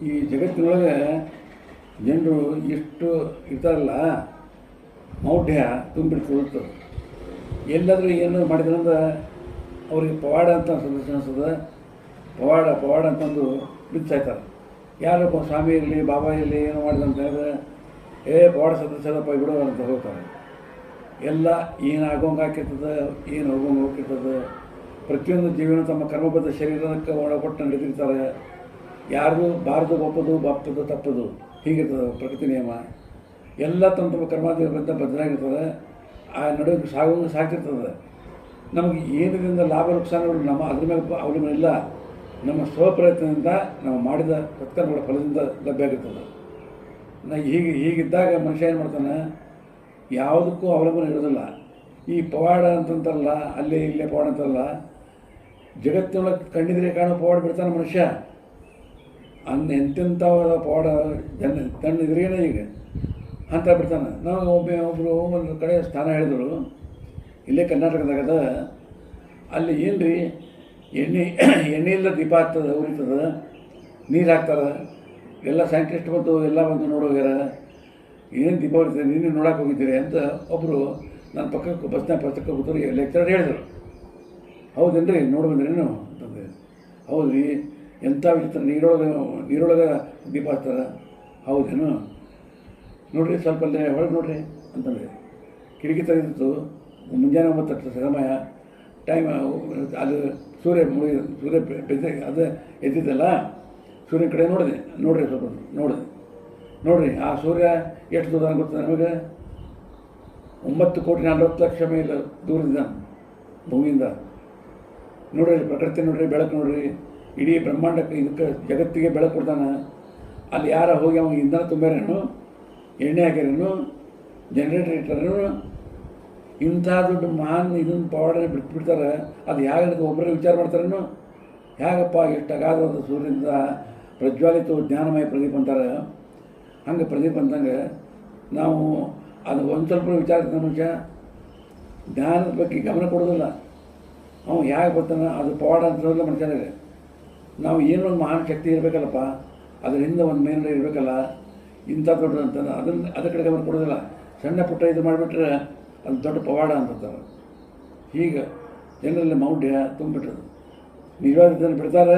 ಈ ಜಗತ್ತಿನೊಳಗೆ ಜನರು ಎಷ್ಟು ಇರ್ತಾರಲ್ಲ, ಮೌಢ್ಯ ತುಂಬಿಡ್ತದೆ. ಎಲ್ಲಾದರೂ ಏನು ಮಾಡಿದ್ರಂದ್ರೆ ಅವ್ರಿಗೆ ಪವಾಡ ಅಂತ ಅನ್ಸೋದು. ಪವಾಡ ಅಂತಂದು ಬಿಚ್ಚಾಯ್ತಾರೆ. ಯಾರೊಬ್ಬ ಸ್ವಾಮಿ ಇರಲಿ, ಬಾಬಾ ಇರಲಿ, ಏನೋ ಮಾಡಿದಂತ ಹೇಳಿದ್ರೆ ಪವಾಡ ಸದಸ್ಯದಪ್ಪ ಬಿಡೋ ಅಂತ ಹೋಗ್ತಾರೆ. ಎಲ್ಲ ಏನು ಆಗೋಂಗೆ ಹಾಕಿರ್ತದೆ, ಏನು ಹೋಗೋಂಗೆ ಹೋಗಿರ್ತದೆ. ಪ್ರತಿಯೊಂದು ಜೀವನ ತಮ್ಮ ಕರ್ಮಬದ್ಧ ಶರೀರಕ್ಕೆ ಒಳಪಟ್ಟು ನಡೆದಿರ್ತಾರೆ. ಯಾರು ಬಾರದು ಬಪ್ಪದು ತಪ್ಪದು ಹೀಗಿರ್ತದೆ ಪ್ರಕೃತಿ ನಿಯಮ. ಎಲ್ಲ ತಮ್ಮ ಕರ್ಮಾದಿಗಳಿಂದ ಬದ್ಧರಾಗಿರ್ತದೆ. ಆ ನಡುವೆ ಸಾಗ್ತಿರ್ತದೆ. ನಮಗೆ ಏನಿದಿಂದ ಲಾಭ ನುಕ್ಸಾನಗಳು ಅದ್ರ ಮೇಲೆ ಅವಲಂಬನೆ ಇಲ್ಲ. ನಮ್ಮ ಸ್ವಪ್ರಯತ್ನದಿಂದ ನಾವು ಮಾಡಿದ ಸತ್ಕರ್ಮಗಳ ಫಲದಿಂದ ಲಭ್ಯ ಆಗಿರ್ತದೆ. ಹೀಗಿದ್ದಾಗ ಮನುಷ್ಯ ಏನು ಮಾಡ್ತಾನೆ, ಯಾವುದಕ್ಕೂ ಅವಲಂಬನೆ ಇರೋದಿಲ್ಲ. ಈ ಪವಾಡ ಅಂತಂತಾರಲ್ಲ, ಅಲ್ಲೇ ಇಲ್ಲೇ ಪವಾಡ ಅಂತಾರಲ್ಲ, ಜಗತ್ತಿನೊಳಗೆ ಕಣ್ಣಿದ್ರೆ ಕಾಣೋ ಪವಾಡ ಬಿಡ್ತಾನೆ ಮನುಷ್ಯ. ಎಂತೆಂಥ ಪವಾಡ ತಣ್ಣಿದ್ರೇನೆ ಈಗ ಅಂತ ಬಿಡ್ತಾನೆ. ನಾವು ಒಬ್ಬರು ಒಂದು ಕಡೆ ಸ್ಥಾನ ಹೇಳಿದರು, ಇಲ್ಲೇ ಕರ್ನಾಟಕದಾಗದ. ಅಲ್ಲಿ ಏನು ರೀ, ಎಣ್ಣೆಯಿಂದ ದೀಪ ಆಗ್ತದೆ, ಉರಿತದೆ, ನೀರು ಹಾಕ್ತಾರೆ. ಎಲ್ಲ ಸೈಂಟಿಸ್ಟ್ ಬಂದು ಎಲ್ಲ ಬಂದು ನೋಡೋಗ್ಯಾರ. ಏನು ದೀಪ ಉರಿತದೆ, ನೀನು ನೋಡೋಕೆ ಹೋಗಿದ್ದೀರಿ ಅಂತ ಒಬ್ಬರು ನನ್ನ ಪಕ್ಕಕ್ಕೆ ಪಕ್ಕಕ್ಕೆ ಕೂತರು ಲೆಕ್ಚರರ್ ಹೇಳಿದರು. ಹೌದೇನ್ರಿ, ನೋಡಿ ಬಂದ್ರೇನು ಅಂತಂದೆ. ಹೌದು ರೀ, ಎಂಥ ವಿಚಿತ್ರ, ನೀರೊಳಗೆ ದೀಪ ಹಚ್ತಾರೆ. ಹೌದೇನು, ನೋಡಿರಿ ಸ್ವಲ್ಪ ಅಲ್ಲೇ ಹೊರಗೆ ನೋಡಿರಿ ಅಂತಂದರೆ ಕಿಟಕಿ ತೆಗೆದಿತ್ತು. ಮುಂಜಾನೆ 9 ಸಮಯ ಟೈಮ್. ಅದು ಸೂರ್ಯ ಅದು ಎದ್ದಿದ್ದಲ್ಲ, ಸೂರ್ಯನ ಕಡೆ ನೋಡಿರಿ ಸ್ವಲ್ಪ ನೋಡಿರಿ. ಆ ಸೂರ್ಯ ಎಷ್ಟು ದೂರ ಗೊತ್ತದೆ ನಮಗೆ? 9,40,00,000 ಮೈಲ್ ದೂರದಿಂದ ಭೂಮಿಯಿಂದ. ನೋಡಿರಿ ಪ್ರಕೃತಿ, ನೋಡಿರಿ ಬೆಳಕು, ನೋಡಿರಿ ಇಡೀ ಬ್ರಹ್ಮಾಂಡಕ್ಕೆ, ಇದಕ್ಕೆ ಜಗತ್ತಿಗೆ ಬೆಳಕು ಕೊಡ್ತಾನೆ. ಅಲ್ಲಿ ಯಾರ ಹೋಗಿ ಅವ್ನಿಗೆ ಇಂಧನ ತುಂಬ್ಯಾರೇನು, ಎಣ್ಣೆ ಹಾಕ್ಯಾರೇನು, ಜನರೇಟರ್ ಇಟ್ಟಾರೇನು, ಇಂಥ ದೊಡ್ಡ ಮಹಾನ್ ಇದನ್ನು ಪವಾಡನೆ ಬಿಡ್ತಾರೆ. ಅದು ಹೇಗೆ ಒಬ್ಬರೇ ವಿಚಾರ ಮಾಡ್ತಾರೇನು? ಹೇಗಪ್ಪ ಎಷ್ಟಾಗಾದ ಒಂದು ಸೂರ್ಯದಿಂದ ಪ್ರಜ್ವಾಲಿತ ಜ್ಞಾನಮಯ ಪ್ರದೀಪ ಅಂತಾರೆ. ಹಂಗೆ ಪ್ರದೀಪ ಅಂತಂಗೆ ನಾವು ಅದು ಒಂದು ಸ್ವಲ್ಪ ವಿಚಾರ ಮನುಷ್ಯ ಜ್ಞಾನದ ಬಗ್ಗೆ ಗಮನ ಕೊಡೋದಿಲ್ಲ. ಅವನು ಹೇಗೆ ಬರ್ತಾನೆ, ಅದು ಪವಾಡ ಅಂತಲ್ಲ ಮನುಷ್ಯನಿಗೆ. ನಾವು ಏನೋ ಒಂದು ಮಹಾನ್ ಶಕ್ತಿ ಇರಬೇಕಲ್ಲಪ್ಪ, ಅದರಿಂದ ಒಂದು ಮೇಲ್ಗಡೆ ಇರಬೇಕಲ್ಲ, ಇಂಥ ದೊಡ್ಡ ಅಂತ ಅದ್ರ ಕಡೆ ಗಮನ ಕೊಡೋದಿಲ್ಲ. ಸಣ್ಣ ಪುಟ್ಟ ಇದು ಮಾಡಿಬಿಟ್ರೆ ಅದು ದೊಡ್ಡ ಪವಾಡ ಅಂತಾರೆ. ಹೀಗೆ ಜನರಲ್ಲಿ ಮೌಢ್ಯ ತುಂಬಿಟ್ಟದು. ನಿಜವಾದ ಇದನ್ನು ಬಿಡ್ತಾರೆ,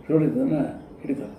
ಸುಳ್ಳಿದ್ದನ್ನು ಹಿಡಿತಾರೆ.